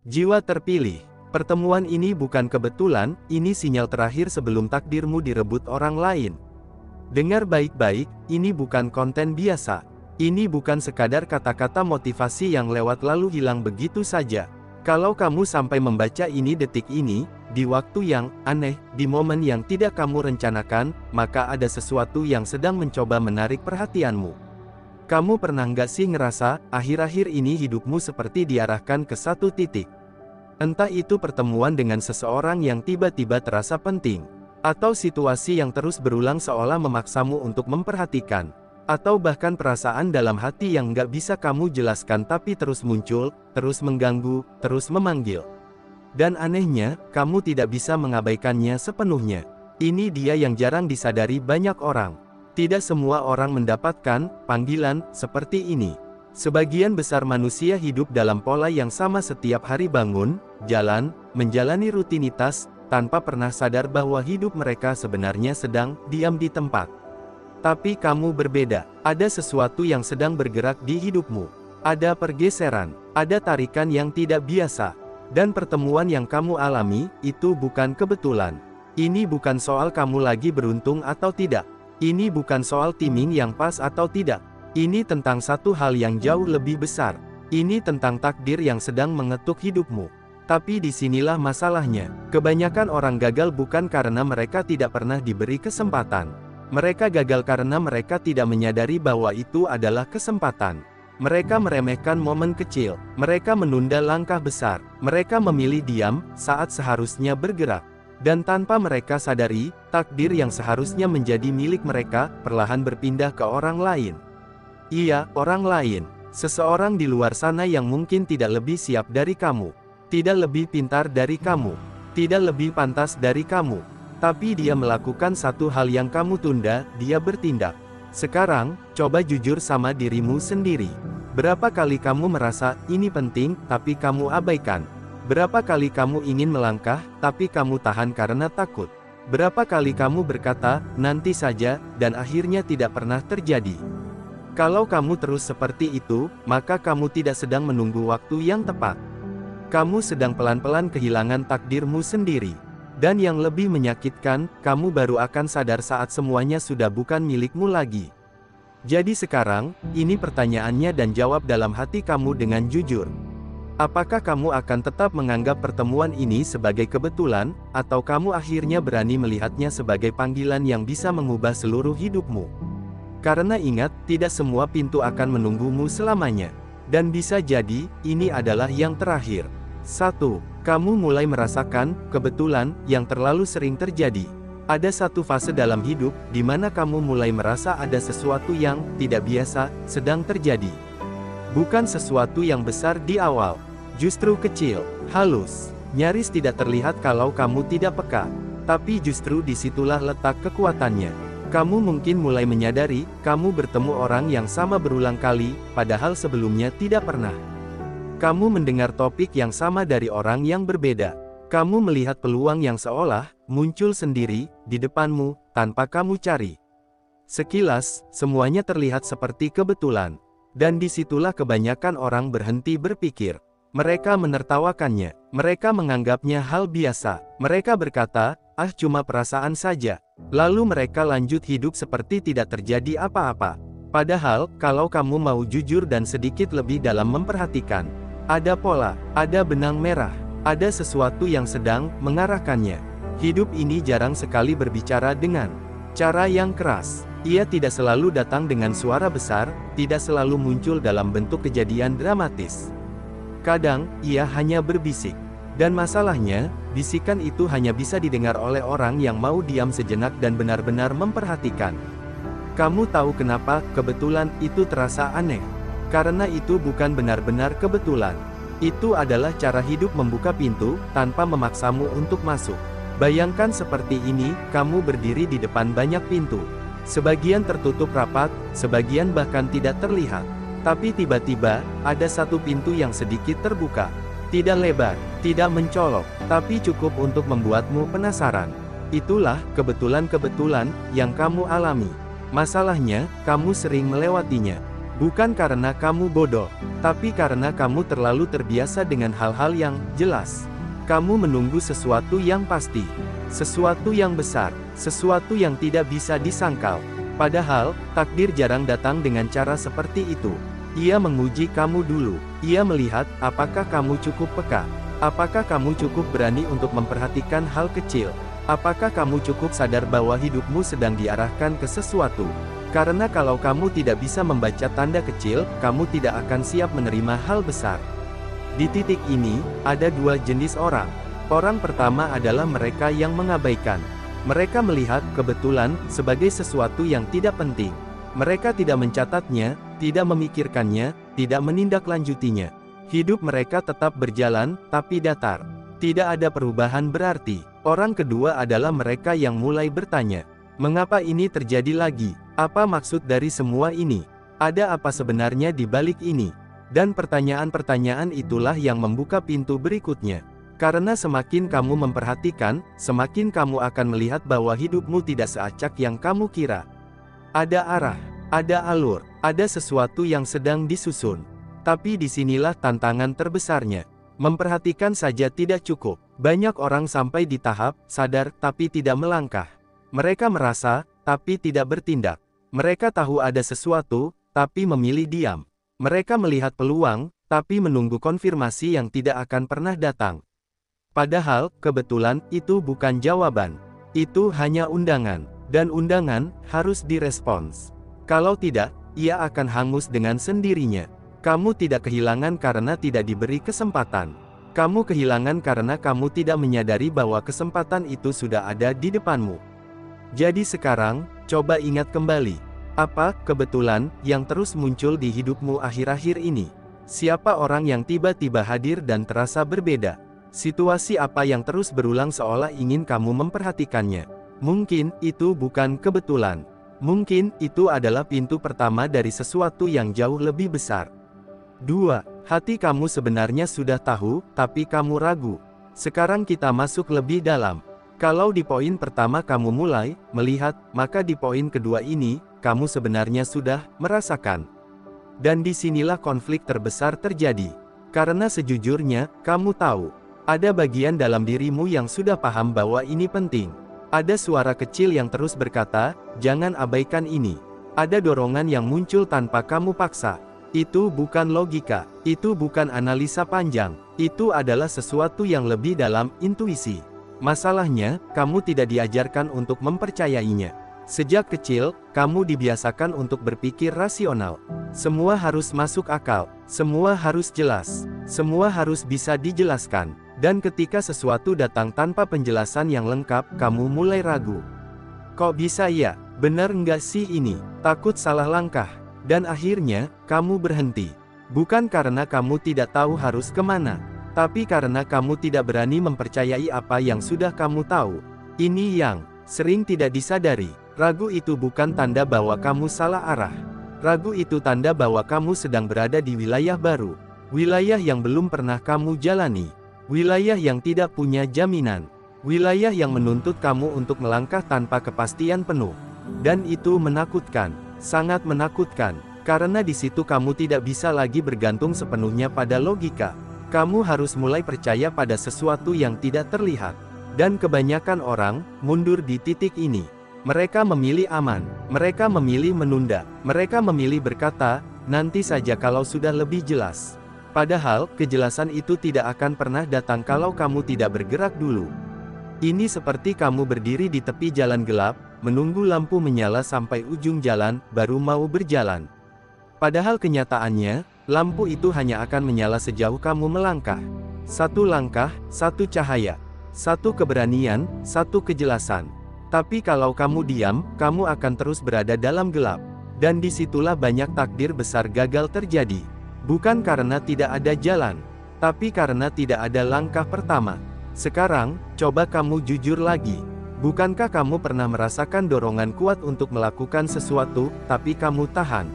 Jiwa terpilih. Pertemuan ini bukan kebetulan, ini sinyal terakhir sebelum takdirmu direbut orang lain. Dengar baik-baik, ini bukan konten biasa. Ini bukan sekadar kata-kata motivasi yang lewat lalu hilang begitu saja. Kalau kamu sampai membaca ini detik ini, di waktu yang aneh, di momen yang tidak kamu rencanakan, maka ada sesuatu yang sedang mencoba menarik perhatianmu. Kamu pernah nggak sih ngerasa, akhir-akhir ini hidupmu seperti diarahkan ke satu titik? Entah itu pertemuan dengan seseorang yang tiba-tiba terasa penting, atau situasi yang terus berulang seolah memaksamu untuk memperhatikan, atau bahkan perasaan dalam hati yang nggak bisa kamu jelaskan tapi terus muncul, terus mengganggu, terus memanggil. Dan anehnya, kamu tidak bisa mengabaikannya sepenuhnya. Ini dia yang jarang disadari banyak orang. Tidak semua orang mendapatkan panggilan seperti ini. Sebagian besar manusia hidup dalam pola yang sama setiap hari bangun, jalan, menjalani rutinitas, tanpa pernah sadar bahwa hidup mereka sebenarnya sedang diam di tempat. Tapi kamu berbeda, ada sesuatu yang sedang bergerak di hidupmu. Ada pergeseran, ada tarikan yang tidak biasa. Dan pertemuan yang kamu alami, itu bukan kebetulan. Ini bukan soal kamu lagi beruntung atau tidak. Ini bukan soal timing yang pas atau tidak. Ini tentang satu hal yang jauh lebih besar. Ini tentang takdir yang sedang mengetuk hidupmu. Tapi disinilah masalahnya. Kebanyakan orang gagal bukan karena mereka tidak pernah diberi kesempatan. Mereka gagal karena mereka tidak menyadari bahwa itu adalah kesempatan. Mereka meremehkan momen kecil. Mereka menunda langkah besar. Mereka memilih diam saat seharusnya bergerak. Dan tanpa mereka sadari, takdir yang seharusnya menjadi milik mereka, perlahan berpindah ke orang lain. Iya, orang lain. Seseorang di luar sana yang mungkin tidak lebih siap dari kamu. Tidak lebih pintar dari kamu. Tidak lebih pantas dari kamu. Tapi dia melakukan satu hal yang kamu tunda, dia bertindak. Sekarang, coba jujur sama dirimu sendiri. Berapa kali kamu merasa, ini penting, tapi kamu abaikan? Berapa kali kamu ingin melangkah, tapi kamu tahan karena takut? Berapa kali kamu berkata, nanti saja, dan akhirnya tidak pernah terjadi? Kalau kamu terus seperti itu, maka kamu tidak sedang menunggu waktu yang tepat. Kamu sedang pelan-pelan kehilangan takdirmu sendiri. Dan yang lebih menyakitkan, kamu baru akan sadar saat semuanya sudah bukan milikmu lagi. Jadi sekarang, ini pertanyaannya dan jawab dalam hati kamu dengan jujur. Apakah kamu akan tetap menganggap pertemuan ini sebagai kebetulan, atau kamu akhirnya berani melihatnya sebagai panggilan yang bisa mengubah seluruh hidupmu? Karena ingat, tidak semua pintu akan menunggumu selamanya. Dan bisa jadi, ini adalah yang terakhir. 1. Kamu mulai merasakan kebetulan yang terlalu sering terjadi. Ada satu fase dalam hidup, di mana kamu mulai merasa ada sesuatu yang tidak biasa sedang terjadi. Bukan sesuatu yang besar di awal, justru kecil, halus, nyaris tidak terlihat kalau kamu tidak peka. Tapi justru disitulah letak kekuatannya. Kamu mungkin mulai menyadari, kamu bertemu orang yang sama berulang kali, padahal sebelumnya tidak pernah. Kamu mendengar topik yang sama dari orang yang berbeda. Kamu melihat peluang yang seolah muncul sendiri di depanmu, tanpa kamu cari. Sekilas, semuanya terlihat seperti kebetulan. Dan disitulah kebanyakan orang berhenti berpikir. Mereka menertawakannya. Mereka menganggapnya hal biasa. Mereka berkata, ah cuma perasaan saja. Lalu mereka lanjut hidup seperti tidak terjadi apa-apa. Padahal, kalau kamu mau jujur dan sedikit lebih dalam memperhatikan, ada pola, ada benang merah, ada sesuatu yang sedang mengarahkannya. Hidup ini jarang sekali berbicara dengan cara yang keras. Ia tidak selalu datang dengan suara besar, tidak selalu muncul dalam bentuk kejadian dramatis. Kadang, ia hanya berbisik. Dan masalahnya, bisikan itu hanya bisa didengar oleh orang yang mau diam sejenak dan benar-benar memperhatikan. Kamu tahu kenapa kebetulan itu terasa aneh? Karena itu bukan benar-benar kebetulan. Itu adalah cara hidup membuka pintu, tanpa memaksamu untuk masuk. Bayangkan seperti ini, kamu berdiri di depan banyak pintu. Sebagian tertutup rapat, sebagian bahkan tidak terlihat. Tapi tiba-tiba, ada satu pintu yang sedikit terbuka. Tidak lebar, tidak mencolok, tapi cukup untuk membuatmu penasaran. Itulah kebetulan-kebetulan yang kamu alami. Masalahnya, kamu sering melewatinya. Bukan karena kamu bodoh, tapi karena kamu terlalu terbiasa dengan hal-hal yang jelas. Kamu menunggu sesuatu yang pasti, sesuatu yang besar, sesuatu yang tidak bisa disangkal. Padahal, takdir jarang datang dengan cara seperti itu. Ia menguji kamu dulu. Ia melihat, apakah kamu cukup peka? Apakah kamu cukup berani untuk memperhatikan hal kecil? Apakah kamu cukup sadar bahwa hidupmu sedang diarahkan ke sesuatu? Karena kalau kamu tidak bisa membaca tanda kecil, kamu tidak akan siap menerima hal besar. Di titik ini, ada dua jenis orang. Orang pertama adalah mereka yang mengabaikan. Mereka melihat kebetulan sebagai sesuatu yang tidak penting. Mereka tidak mencatatnya, tidak memikirkannya, tidak menindaklanjutinya. Hidup mereka tetap berjalan, tapi datar. Tidak ada perubahan berarti. Orang kedua adalah mereka yang mulai bertanya, mengapa ini terjadi lagi? Apa maksud dari semua ini? Ada apa sebenarnya di balik ini? Dan pertanyaan-pertanyaan itulah yang membuka pintu berikutnya. Karena semakin kamu memperhatikan, semakin kamu akan melihat bahwa hidupmu tidak seacak yang kamu kira. Ada arah, ada alur, ada sesuatu yang sedang disusun. Tapi disinilah tantangan terbesarnya. Memperhatikan saja tidak cukup. Banyak orang sampai di tahap sadar tapi tidak melangkah. Mereka merasa, tapi tidak bertindak. Mereka tahu ada sesuatu, tapi memilih diam. Mereka melihat peluang, tapi menunggu konfirmasi yang tidak akan pernah datang. Padahal, kebetulan, itu bukan jawaban. Itu hanya undangan. Dan undangan, harus direspons. Kalau tidak, ia akan hangus dengan sendirinya. Kamu tidak kehilangan karena tidak diberi kesempatan. Kamu kehilangan karena kamu tidak menyadari bahwa kesempatan itu sudah ada di depanmu. Jadi sekarang, coba ingat kembali. Apa kebetulan yang terus muncul di hidupmu akhir-akhir ini? Siapa orang yang tiba-tiba hadir dan terasa berbeda? Situasi apa yang terus berulang seolah ingin kamu memperhatikannya? Mungkin itu bukan kebetulan. Mungkin itu adalah pintu pertama dari sesuatu yang jauh lebih besar. 2. Hati kamu sebenarnya sudah tahu, tapi kamu ragu. Sekarang kita masuk lebih dalam. Kalau di poin pertama kamu mulai melihat, maka di poin kedua ini, kamu sebenarnya sudah merasakan. Dan disinilah konflik terbesar terjadi. Karena sejujurnya, kamu tahu, ada bagian dalam dirimu yang sudah paham bahwa ini penting. Ada suara kecil yang terus berkata, jangan abaikan ini. Ada dorongan yang muncul tanpa kamu paksa. Itu bukan logika, itu bukan analisa panjang, itu adalah sesuatu yang lebih dalam, intuisi. Masalahnya, kamu tidak diajarkan untuk mempercayainya. Sejak kecil, kamu dibiasakan untuk berpikir rasional. Semua harus masuk akal, semua harus jelas, semua harus bisa dijelaskan. Dan ketika sesuatu datang tanpa penjelasan yang lengkap, kamu mulai ragu. Kok bisa ya? Benar nggak sih ini? Takut salah langkah. Dan akhirnya, kamu berhenti. Bukan karena kamu tidak tahu harus kemana, tapi karena kamu tidak berani mempercayai apa yang sudah kamu tahu. Ini yang sering tidak disadari. Ragu itu bukan tanda bahwa kamu salah arah. Ragu itu tanda bahwa kamu sedang berada di wilayah baru. Wilayah yang belum pernah kamu jalani. Wilayah yang tidak punya jaminan. Wilayah yang menuntut kamu untuk melangkah tanpa kepastian penuh. Dan itu menakutkan. Sangat menakutkan, karena di situ kamu tidak bisa lagi bergantung sepenuhnya pada logika. Kamu harus mulai percaya pada sesuatu yang tidak terlihat. Dan kebanyakan orang mundur di titik ini. Mereka memilih aman, mereka memilih menunda, mereka memilih berkata, nanti saja kalau sudah lebih jelas. Padahal, kejelasan itu tidak akan pernah datang kalau kamu tidak bergerak dulu. Ini seperti kamu berdiri di tepi jalan gelap, menunggu lampu menyala sampai ujung jalan, baru mau berjalan. Padahal kenyataannya, lampu itu hanya akan menyala sejauh kamu melangkah. Satu langkah, satu cahaya. Satu keberanian, satu kejelasan. Tapi kalau kamu diam, kamu akan terus berada dalam gelap. Dan disitulah banyak takdir besar gagal terjadi. Bukan karena tidak ada jalan, tapi karena tidak ada langkah pertama. Sekarang, coba kamu jujur lagi. Bukankah kamu pernah merasakan dorongan kuat untuk melakukan sesuatu, tapi kamu tahan?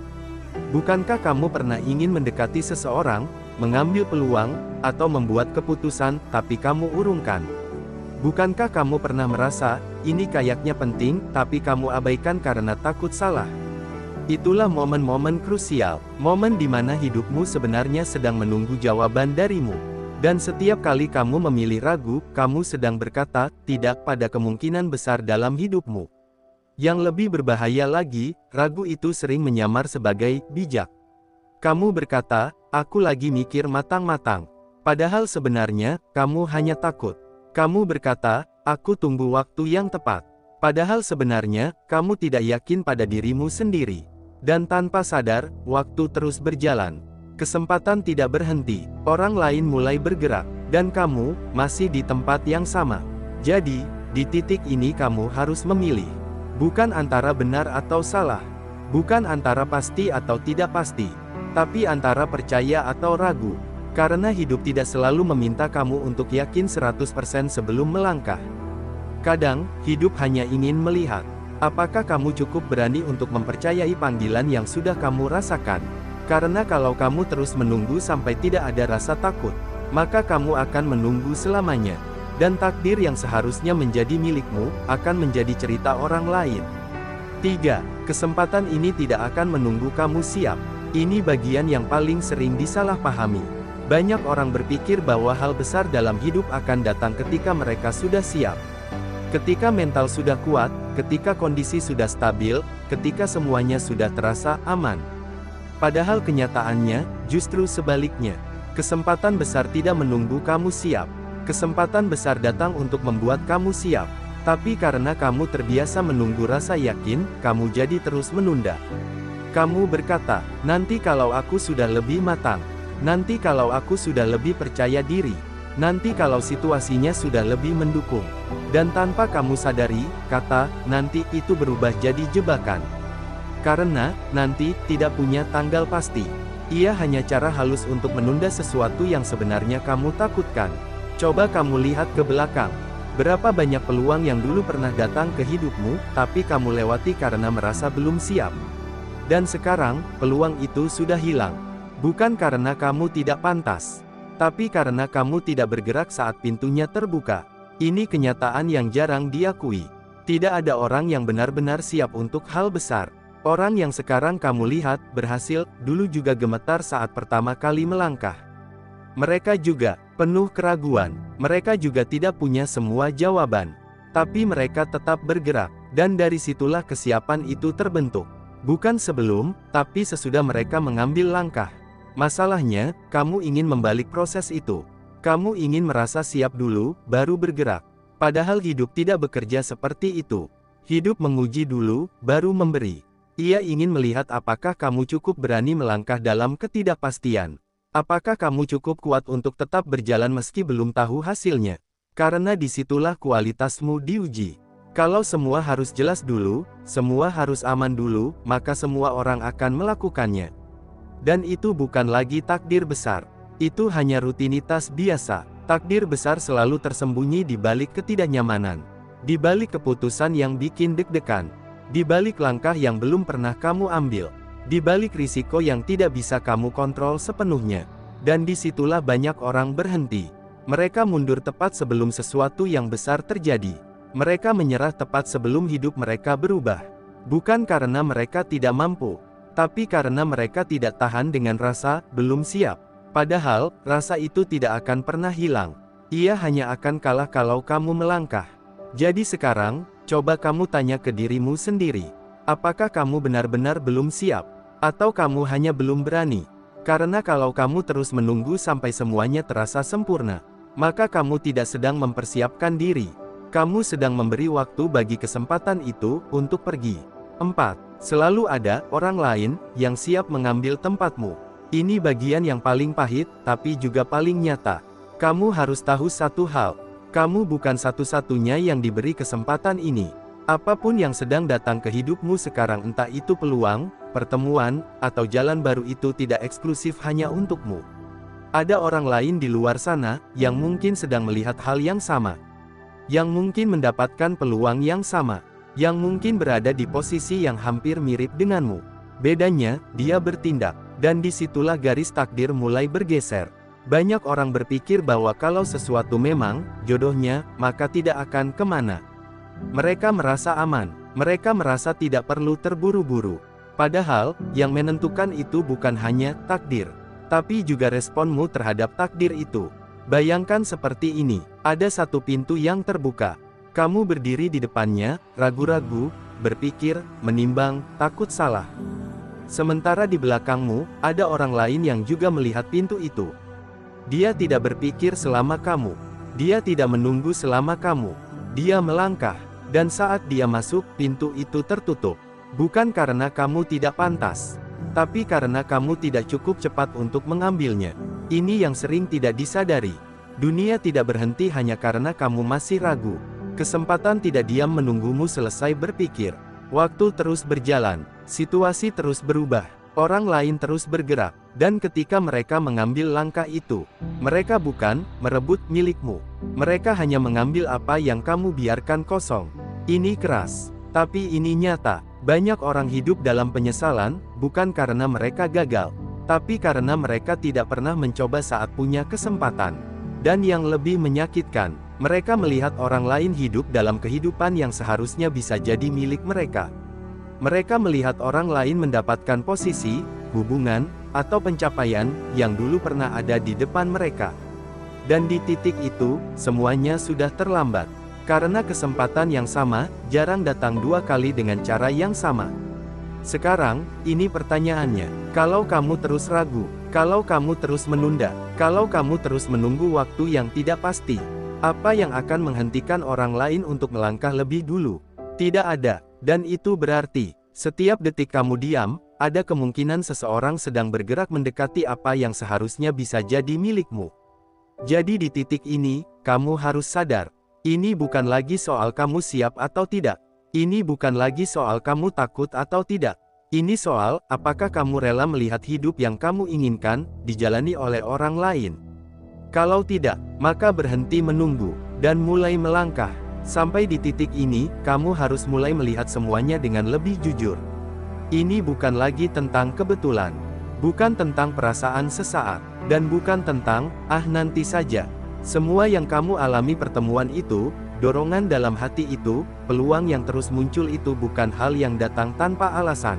Bukankah kamu pernah ingin mendekati seseorang, mengambil peluang, atau membuat keputusan, tapi kamu urungkan? Bukankah kamu pernah merasa, ini kayaknya penting, tapi kamu abaikan karena takut salah? Itulah momen-momen krusial, momen di mana hidupmu sebenarnya sedang menunggu jawaban darimu. Dan setiap kali kamu memilih ragu, kamu sedang berkata tidak pada kemungkinan besar dalam hidupmu. Yang lebih berbahaya lagi, ragu itu sering menyamar sebagai bijak. Kamu berkata, aku lagi mikir matang-matang. Padahal sebenarnya, kamu hanya takut. Kamu berkata, aku tunggu waktu yang tepat. Padahal sebenarnya, kamu tidak yakin pada dirimu sendiri. Dan tanpa sadar, waktu terus berjalan. Kesempatan tidak berhenti, orang lain mulai bergerak, dan kamu masih di tempat yang sama. Jadi, di titik ini kamu harus memilih. Bukan antara benar atau salah. Bukan antara pasti atau tidak pasti. Tapi antara percaya atau ragu. Karena hidup tidak selalu meminta kamu untuk yakin 100% sebelum melangkah. Kadang, hidup hanya ingin melihat. Apakah kamu cukup berani untuk mempercayai panggilan yang sudah kamu rasakan? Karena kalau kamu terus menunggu sampai tidak ada rasa takut, maka kamu akan menunggu selamanya. Dan takdir yang seharusnya menjadi milikmu, akan menjadi cerita orang lain. 3. Kesempatan ini tidak akan menunggu kamu siap. Ini bagian yang paling sering disalahpahami. Banyak orang berpikir bahwa hal besar dalam hidup akan datang ketika mereka sudah siap. Ketika mental sudah kuat, ketika kondisi sudah stabil, ketika semuanya sudah terasa aman. Padahal kenyataannya, justru sebaliknya. Kesempatan besar tidak menunggu kamu siap. Kesempatan besar datang untuk membuat kamu siap. Tapi karena kamu terbiasa menunggu rasa yakin, kamu jadi terus menunda. Kamu berkata, nanti kalau aku sudah lebih matang. Nanti kalau aku sudah lebih percaya diri. Nanti kalau situasinya sudah lebih mendukung. Dan tanpa kamu sadari, kata nanti itu berubah jadi jebakan. Karena nanti tidak punya tanggal pasti. Ia hanya cara halus untuk menunda sesuatu yang sebenarnya kamu takutkan. Coba kamu lihat ke belakang. Berapa banyak peluang yang dulu pernah datang ke hidupmu, tapi kamu lewati karena merasa belum siap. Dan sekarang, peluang itu sudah hilang. Bukan karena kamu tidak pantas, tapi karena kamu tidak bergerak saat pintunya terbuka. Ini kenyataan yang jarang diakui. Tidak ada orang yang benar-benar siap untuk hal besar. Orang yang sekarang kamu lihat berhasil, dulu juga gemetar saat pertama kali melangkah. Mereka juga penuh keraguan. Mereka juga tidak punya semua jawaban. Tapi mereka tetap bergerak, dan dari situlah kesiapan itu terbentuk. Bukan sebelum, tapi sesudah mereka mengambil langkah. Masalahnya, kamu ingin membalik proses itu. Kamu ingin merasa siap dulu, baru bergerak. Padahal hidup tidak bekerja seperti itu. Hidup menguji dulu, baru memberi. Ia ingin melihat apakah kamu cukup berani melangkah dalam ketidakpastian. Apakah kamu cukup kuat untuk tetap berjalan meski belum tahu hasilnya. Karena disitulah kualitasmu diuji. Kalau semua harus jelas dulu, semua harus aman dulu, maka semua orang akan melakukannya. Dan itu bukan lagi takdir besar. Itu hanya rutinitas biasa. Takdir besar selalu tersembunyi di balik ketidaknyamanan. Di balik keputusan yang bikin deg-degan. Di balik langkah yang belum pernah kamu ambil. Di balik risiko yang tidak bisa kamu kontrol sepenuhnya. Dan disitulah banyak orang berhenti. Mereka mundur tepat sebelum sesuatu yang besar terjadi. Mereka menyerah tepat sebelum hidup mereka berubah. Bukan karena mereka tidak mampu, tapi karena mereka tidak tahan dengan rasa belum siap. Padahal, rasa itu tidak akan pernah hilang. Ia hanya akan kalah kalau kamu melangkah. Jadi sekarang, coba kamu tanya ke dirimu sendiri. Apakah kamu benar-benar belum siap? Atau kamu hanya belum berani? Karena kalau kamu terus menunggu sampai semuanya terasa sempurna, maka kamu tidak sedang mempersiapkan diri. Kamu sedang memberi waktu bagi kesempatan itu untuk pergi. 4. Selalu ada orang lain yang siap mengambil tempatmu. Ini bagian yang paling pahit, tapi juga paling nyata. Kamu harus tahu satu hal. Kamu bukan satu-satunya yang diberi kesempatan ini. Apapun yang sedang datang ke hidupmu sekarang, entah itu peluang, pertemuan, atau jalan baru, itu tidak eksklusif hanya untukmu. Ada orang lain di luar sana, yang mungkin sedang melihat hal yang sama. Yang mungkin mendapatkan peluang yang sama. Yang mungkin berada di posisi yang hampir mirip denganmu. Bedanya, dia bertindak. Dan disitulah garis takdir mulai bergeser. Banyak orang berpikir bahwa kalau sesuatu memang jodohnya, maka tidak akan kemana. Mereka merasa aman. Mereka merasa tidak perlu terburu-buru. Padahal, yang menentukan itu bukan hanya takdir, tapi juga responmu terhadap takdir itu. Bayangkan seperti ini, ada satu pintu yang terbuka. Kamu berdiri di depannya, ragu-ragu, berpikir, menimbang, takut salah. Sementara di belakangmu, ada orang lain yang juga melihat pintu itu. Dia tidak berpikir selama kamu. Dia tidak menunggu selama kamu. Dia melangkah, dan saat dia masuk, pintu itu tertutup. Bukan karena kamu tidak pantas, tapi karena kamu tidak cukup cepat untuk mengambilnya. Ini yang sering tidak disadari. Dunia tidak berhenti hanya karena kamu masih ragu. Kesempatan tidak diam menunggumu selesai berpikir. Waktu terus berjalan, situasi terus berubah, orang lain terus bergerak, dan ketika mereka mengambil langkah itu, mereka bukan merebut milikmu. Mereka hanya mengambil apa yang kamu biarkan kosong. Ini keras, tapi ini nyata. Banyak orang hidup dalam penyesalan, bukan karena mereka gagal, tapi karena mereka tidak pernah mencoba saat punya kesempatan. Dan yang lebih menyakitkan, mereka melihat orang lain hidup dalam kehidupan yang seharusnya bisa jadi milik mereka. Mereka melihat orang lain mendapatkan posisi, hubungan, atau pencapaian yang dulu pernah ada di depan mereka. Dan di titik itu, semuanya sudah terlambat. Karena kesempatan yang sama, jarang datang dua kali dengan cara yang sama. Sekarang, ini pertanyaannya. Kalau kamu terus ragu, kalau kamu terus menunda, kalau kamu terus menunggu waktu yang tidak pasti, apa yang akan menghentikan orang lain untuk melangkah lebih dulu? Tidak ada. Dan itu berarti, setiap detik kamu diam, ada kemungkinan seseorang sedang bergerak mendekati apa yang seharusnya bisa jadi milikmu. Jadi di titik ini, kamu harus sadar. Ini bukan lagi soal kamu siap atau tidak. Ini bukan lagi soal kamu takut atau tidak. Ini soal, apakah kamu rela melihat hidup yang kamu inginkan, dijalani oleh orang lain. Kalau tidak, maka berhenti menunggu, dan mulai melangkah. Sampai di titik ini, kamu harus mulai melihat semuanya dengan lebih jujur. Ini bukan lagi tentang kebetulan. Bukan tentang perasaan sesaat. Dan bukan tentang, nanti saja. Semua yang kamu alami pertemuan itu, dorongan dalam hati itu, peluang yang terus muncul itu bukan hal yang datang tanpa alasan.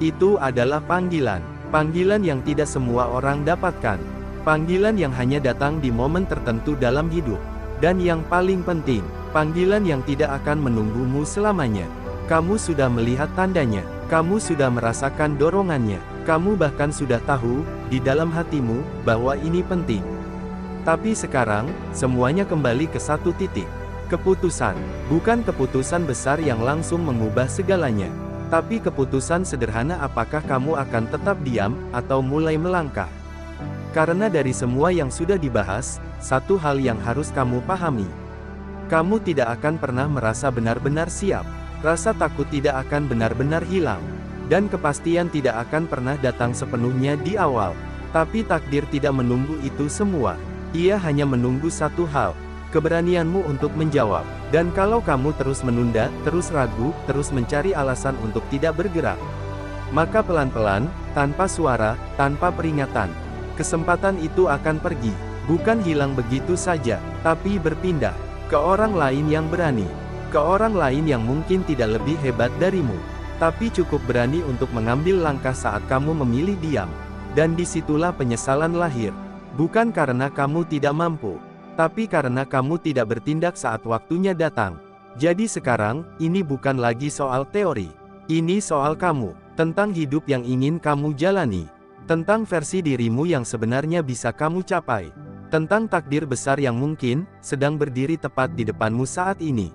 Itu adalah panggilan. Panggilan yang tidak semua orang dapatkan. Panggilan yang hanya datang di momen tertentu dalam hidup. Dan yang paling penting, panggilan yang tidak akan menunggumu selamanya. Kamu sudah melihat tandanya. Kamu sudah merasakan dorongannya. Kamu bahkan sudah tahu, di dalam hatimu, bahwa ini penting. Tapi sekarang, semuanya kembali ke satu titik. Keputusan. Bukan keputusan besar yang langsung mengubah segalanya. Tapi keputusan sederhana apakah kamu akan tetap diam, atau mulai melangkah. Karena dari semua yang sudah dibahas, satu hal yang harus kamu pahami. Kamu tidak akan pernah merasa benar-benar siap. Rasa takut tidak akan benar-benar hilang. Dan kepastian tidak akan pernah datang sepenuhnya di awal. Tapi takdir tidak menunggu itu semua. Ia hanya menunggu satu hal, keberanianmu untuk menjawab. Dan kalau kamu terus menunda, terus ragu, terus mencari alasan untuk tidak bergerak, maka pelan-pelan, tanpa suara, tanpa peringatan, kesempatan itu akan pergi. Bukan hilang begitu saja, tapi berpindah ke orang lain yang berani. Ke orang lain yang mungkin tidak lebih hebat darimu, tapi cukup berani untuk mengambil langkah saat kamu memilih diam. Dan disitulah penyesalan lahir. Bukan karena kamu tidak mampu, tapi karena kamu tidak bertindak saat waktunya datang. Jadi sekarang, ini bukan lagi soal teori. Ini soal kamu, tentang hidup yang ingin kamu jalani, tentang versi dirimu yang sebenarnya bisa kamu capai, tentang takdir besar yang mungkin sedang berdiri tepat di depanmu saat ini.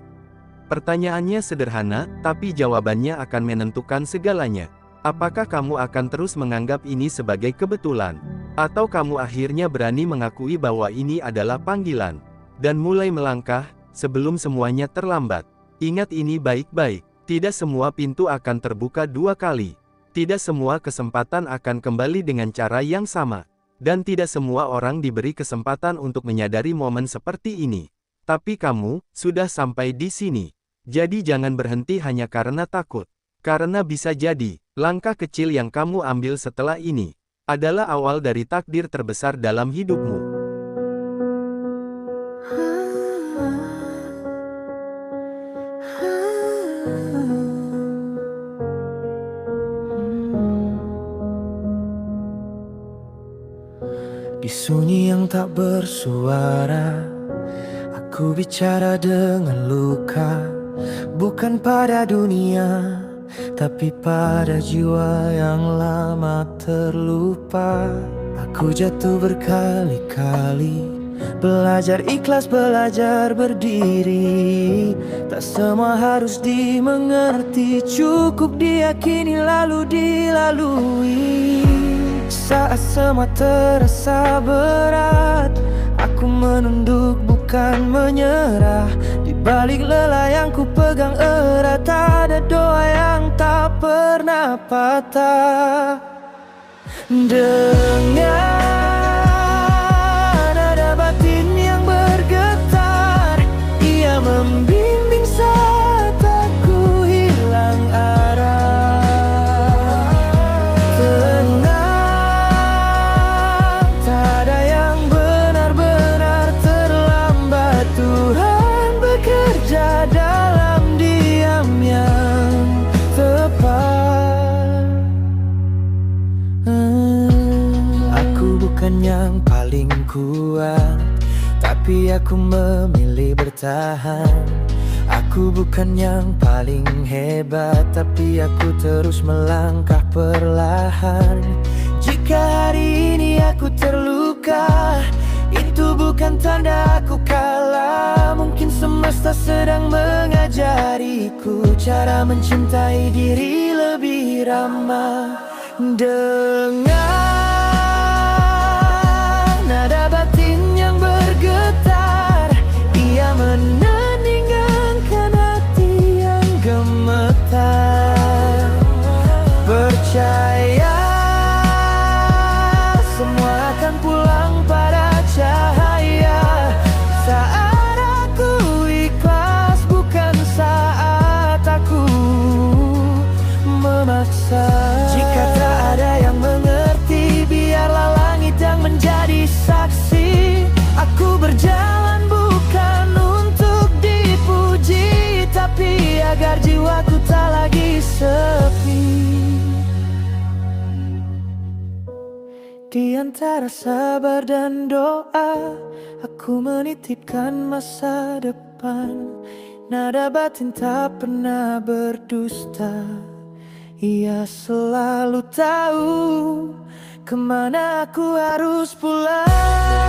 Pertanyaannya sederhana, tapi jawabannya akan menentukan segalanya. Apakah kamu akan terus menganggap ini sebagai kebetulan? Atau kamu akhirnya berani mengakui bahwa ini adalah panggilan, dan mulai melangkah, sebelum semuanya terlambat? Ingat ini baik-baik, tidak semua pintu akan terbuka dua kali. Tidak semua kesempatan akan kembali dengan cara yang sama. Dan tidak semua orang diberi kesempatan untuk menyadari momen seperti ini. Tapi kamu, sudah sampai di sini. Jadi jangan berhenti hanya karena takut. Karena bisa jadi, langkah kecil yang kamu ambil setelah ini, adalah awal dari takdir terbesar dalam hidupmu. tak bersuara. Aku bicara dengan luka, bukan pada dunia, tapi pada jiwa yang lama terlupa. Aku jatuh berkali-kali, belajar ikhlas, belajar berdiri. Tak semua harus dimengerti, cukup diyakini lalu dilalui. Saat semua terasa berat, aku menunduk bukan menyerah. Di balik lelah yang ku pegang erat, ada doa yang tak pernah patah. Dengan nada batin yang bergetar, ia membimbing saat aku hilang arah. Tenang, tak ada yang benar-benar terlambat. Tuhan bekerja dalam diam yang tepat. Aku bukan yang paling kuat, tapi aku memilih bertahan. Aku bukan yang paling hebat, tapi aku terus melangkah perlahan. Jika hari ini aku terluka, itu bukan tanda aku kalah. Mungkin semesta sedang mengajariku cara mencintai diri lebih ramah. Dengan nada batin yang bergetar, ia menandingkan hati yang gemetar. Percaya, semua akan pulang pada cahaya. Saat aku ikhlas, bukan saat aku memaksa. Jika tak ada yang mengerti, biarlah langit yang menjadi saksi. Aku berjalan bukan untuk dipuji, tapi agar jiwaku tak lagi sepi. Di antara sabar dan doa, aku menitipkan masa depan. Nada batin tak pernah berdusta, ia selalu tahu kemana aku harus pulang.